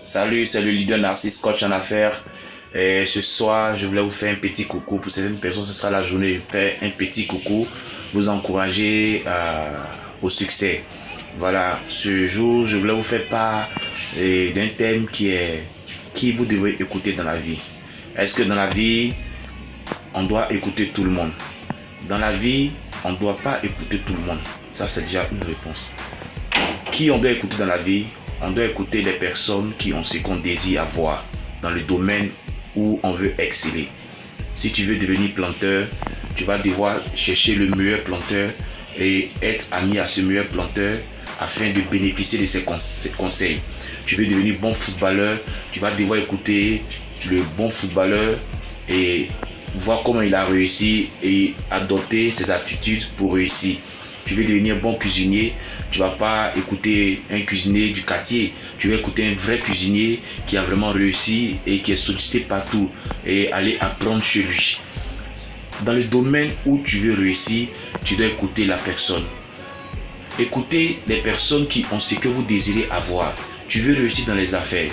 Salut, c'est le leader Narcisse, coach en affaires. Et ce soir, je voulais vous faire un petit coucou. Pour certaines personnes, ce sera la journée. Je vais faire un petit coucou, vous encourager au succès. Voilà, ce jour, je voulais vous faire part d'un thème qui vous devez écouter dans la vie. Est-ce que dans la vie, on doit écouter tout le monde? Dans la vie, on ne doit pas écouter tout le monde. Ça, c'est déjà une réponse. Qui on doit écouter dans la vie? On doit écouter les personnes qui ont ce qu'on désire avoir dans le domaine où on veut exceller. Si tu veux devenir planteur, tu vas devoir chercher le meilleur planteur et être ami à ce meilleur planteur afin de bénéficier de ses conseils. Tu veux devenir bon footballeur, tu vas devoir écouter le bon footballeur et voir comment il a réussi et adopter ses attitudes pour réussir. Tu veux devenir bon cuisinier, tu ne vas pas écouter un cuisinier du quartier, tu vas écouter un vrai cuisinier qui a vraiment réussi et qui est sollicité partout et aller apprendre chez lui. Dans le domaine où tu veux réussir, tu dois écouter la personne. Écoutez les personnes qui ont ce que vous désirez avoir. Tu veux réussir dans les affaires.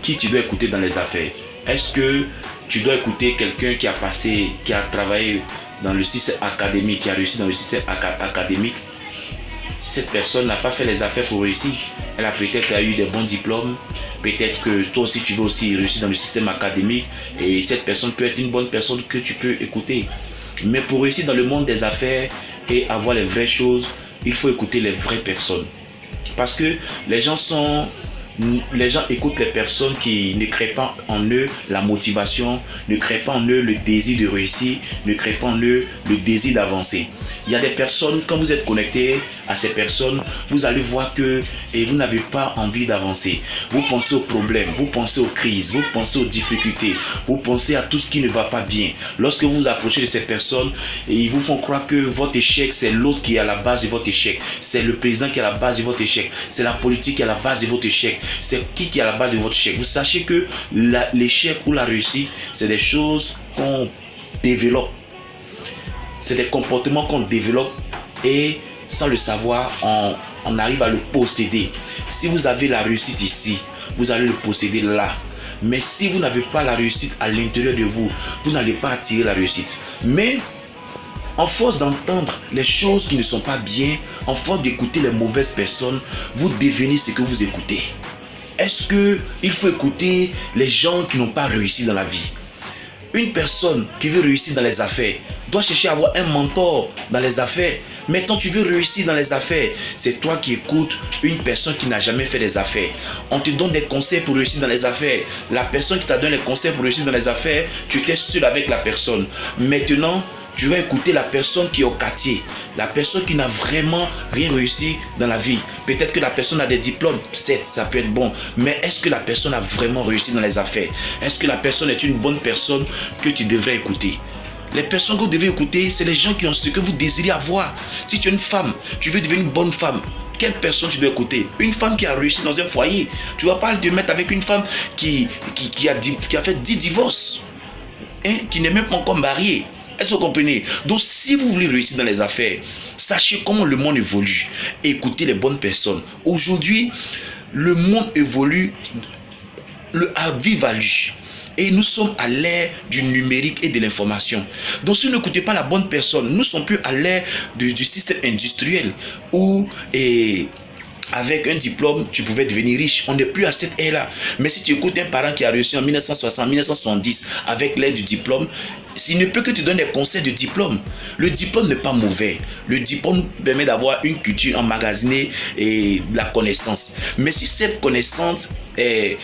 Qui tu dois écouter dans les affaires? Est-ce que tu dois écouter quelqu'un qui a travaillé dans le système académique, qui a réussi dans le système académique? Cette personne n'a pas fait les affaires pour réussir. Elle a peut-être eu des bons diplômes. Peut-être que toi aussi tu veux aussi réussir dans le système académique. Et cette personne peut être une bonne personne que tu peux écouter. Mais pour réussir dans le monde des affaires et avoir les vraies choses, il faut écouter les vraies personnes. Parce que les gens écoutent les personnes qui ne créent pas en eux la motivation, ne créent pas en eux le désir de réussir, ne créent pas en eux le désir d'avancer. Il y a des personnes, quand vous êtes connecté à ces personnes, vous allez voir que vous n'avez pas envie d'avancer. Vous pensez aux problèmes, vous pensez aux crises, vous pensez aux difficultés, vous pensez à tout ce qui ne va pas bien. Lorsque vous vous approchez de ces personnes, ils vous font croire que votre échec, c'est l'autre qui est à la base de votre échec. C'est le président qui est à la base de votre échec. C'est la politique qui est à la base de votre échec. C'est qui est à la base de votre échec. Vous sachez que l'échec ou la réussite, c'est des choses qu'on développe. C'est des comportements qu'on développe et sans le savoir, on arrive à le posséder. Si vous avez la réussite ici, vous allez le posséder là. Mais si vous n'avez pas la réussite à l'intérieur de vous, vous n'allez pas attirer la réussite. Mais en force d'entendre les choses qui ne sont pas bien, en force d'écouter les mauvaises personnes, vous devenez ce que vous écoutez. Est-ce qu'il faut écouter les gens qui n'ont pas réussi dans la vie? Une personne qui veut réussir dans les affaires doit chercher à avoir un mentor dans les affaires. Mais quand tu veux réussir dans les affaires, c'est toi qui écoutes une personne qui n'a jamais fait des affaires. On te donne des conseils pour réussir dans les affaires. La personne qui t'a donné les conseils pour réussir dans les affaires, tu étais seul avec la personne. Maintenant, tu vas écouter la personne qui est au quartier, la personne qui n'a vraiment rien réussi dans la vie. Peut-être que la personne a des diplômes, certes, ça peut être bon, mais est-ce que la personne a vraiment réussi dans les affaires? Est-ce que la personne est une bonne personne que tu devrais écouter? Les personnes que vous devez écouter, c'est les gens qui ont ce que vous désirez avoir. Si tu es une femme, tu veux devenir une bonne femme, quelle personne tu dois écouter? Une femme qui a réussi dans un foyer. Tu ne vas pas te mettre avec une femme qui a fait 10 divorces, qui n'est même pas encore mariée. Est-ce que vous comprenez? Donc si vous voulez réussir dans les affaires, sachez comment le monde évolue. Écoutez les bonnes personnes. Aujourd'hui, le monde évolue à vive allure. Et nous sommes à l'ère du numérique et de l'information. Donc si vous n'écoutez pas la bonne personne, nous ne sommes plus à l'ère du système industriel où avec un diplôme, tu pouvais devenir riche. On n'est plus à cette ère-là. Mais si tu écoutes un parent qui a réussi en 1960, 1970 avec l'aide du diplôme, il ne peut que te donner des conseils de diplôme. Le diplôme n'est pas mauvais. Le diplôme permet d'avoir une culture emmagasinée et de la connaissance. Mais si cette connaissance est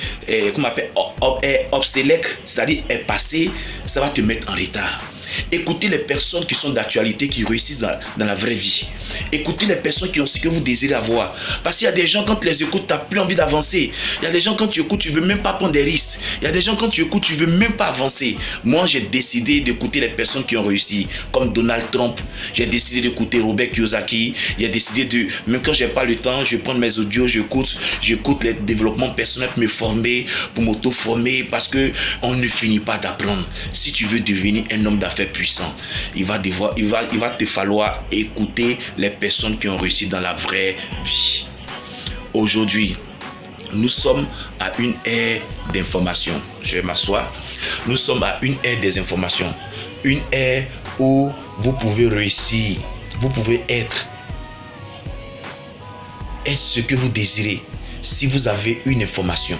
obsolète, c'est-à-dire est passée, ça va te mettre en retard. Écoutez les personnes qui sont d'actualité, qui réussissent dans la vraie vie. Écoutez les personnes qui ont ce que vous désirez avoir. Parce qu'il y a des gens, quand tu les écoutes, tu n'as plus envie d'avancer. Il y a des gens, quand tu écoutes, tu ne veux même pas prendre des risques. Il y a des gens, quand tu écoutes, tu ne veux même pas avancer. Moi, j'ai décidé d'écouter les personnes qui ont réussi, comme Donald Trump. J'ai décidé d'écouter Robert Kiyosaki. J'ai décidé même quand je n'ai pas le temps, je prends mes audios, j'écoute les développements personnels pour me former, pour m'auto-former, parce qu'on ne finit pas d'apprendre. Si tu veux devenir un homme d'affaires puissant, il va te falloir écouter les personnes qui ont réussi dans la vraie vie. Aujourd'hui, Nous sommes à une ère d'information. Je vais m'asseoir. Nous sommes à une ère des informations. Une ère où vous pouvez réussir. Vous pouvez être ce que vous désirez si vous avez une information.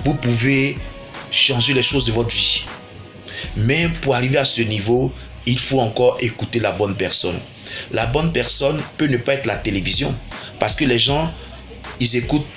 Vous pouvez changer les choses de votre vie. Mais pour arriver à ce niveau, il faut encore écouter la bonne personne. La bonne personne peut ne pas être la télévision. Parce que les gens, ils écoutent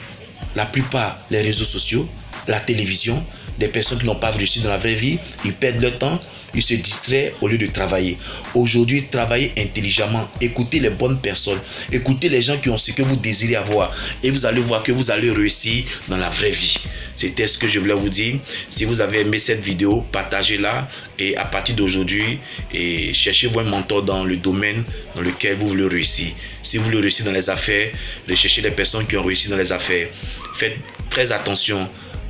la plupart les réseaux sociaux, la télévision, des personnes qui n'ont pas réussi dans la vraie vie, ils perdent leur temps, ils se distraient au lieu de travailler. Aujourd'hui, travaillez intelligemment, écoutez les bonnes personnes, écoutez les gens qui ont ce que vous désirez avoir et vous allez voir que vous allez réussir dans la vraie vie. C'était ce que je voulais vous dire. Si vous avez aimé cette vidéo, partagez-la et à partir d'aujourd'hui, cherchez-vous un mentor dans le domaine dans lequel vous voulez réussir. Si vous voulez réussir dans les affaires, recherchez des personnes qui ont réussi dans les affaires. Faites très attention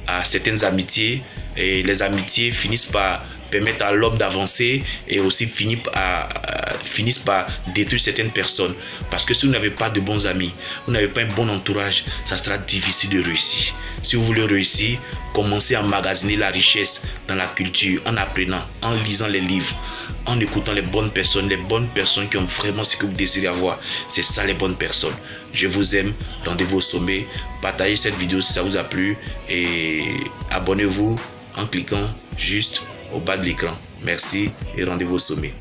à certaines amitiés et les amitiés finissent par permettre à l'homme d'avancer et aussi finissent par détruire certaines personnes. Parce que si vous n'avez pas de bons amis, vous n'avez pas un bon entourage, ça sera difficile de réussir. Si vous voulez réussir, commencez à emmagasiner la richesse dans la culture, en apprenant, en lisant les livres, en écoutant les bonnes personnes qui ont vraiment ce que vous désirez avoir. C'est ça les bonnes personnes. Je vous aime, rendez-vous au sommet. Partagez cette vidéo si ça vous a plu et abonnez-vous en cliquant juste au bas de l'écran. Merci et rendez-vous au sommet.